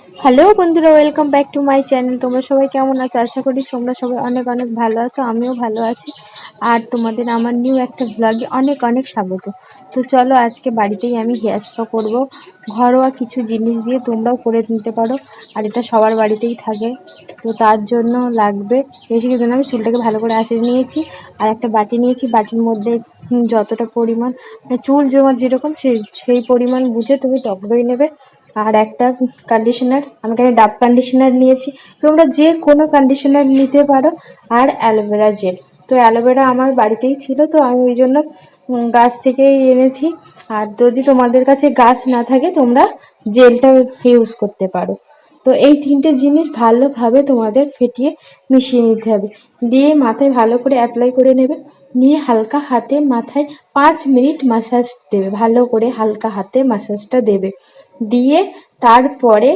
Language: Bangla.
হ্যালো বন্ধুরা, welcome back to my channel. তোমরা সবাই কেমন আছো? আশা করি তোমরা সবাই অনেক অনেক ভালো আছো, আমিও ভালো আছি। আর তোমাদের আমার নিউ একটা ব্লগে অনেক অনেক স্বাগত। তো চলো, আজকে বাড়িতেই আমি হেয়ার স্পা করবো। ঘরোয়া কিছু জিনিস দিয়ে তোমরাও করে নিতে পারো, আর এটা সবার বাড়িতেই থাকে। তো তার জন্য লাগবে বেশি কিছু না। আমি চুলটাকে ভালো করে আঁচড়ে নিয়েছি, আর একটা বাটি নিয়েছি। বাটির মধ্যে যতটা পরিমাণ চুল যেরকম সেই পরিমাণ বুঝে তুমি টক দই নেবে। আর একটা কন্ডিশনার, আমি এখানে ডাব কন্ডিশনার নিয়েছি, তোমরা যে কোনো কন্ডিশনার নিতে পারো। আর অ্যালোভেরা জেল, তো অ্যালোভেরা আমার বাড়িতেই ছিল, তো আমি ওই জন্য গাছ থেকেই এনেছি। আর যদি তোমাদের কাছে গাছ না থাকে, তোমরা জেলটা ইউজ করতে পারো। তো এই তিনটে জিনিস ভালোভাবে তোমাদের ফেটিয়ে মিশিয়ে নিতে হবে, দিয়ে মাথায় ভালো করে অ্যাপ্লাই করে নেবে। নিয়ে হালকা হাতে মাথায় 5 মিনিট মাসাজ দেবে, ভালো করে হালকা হাতে মাসাজটা দেবে। দিয়ে তারপরে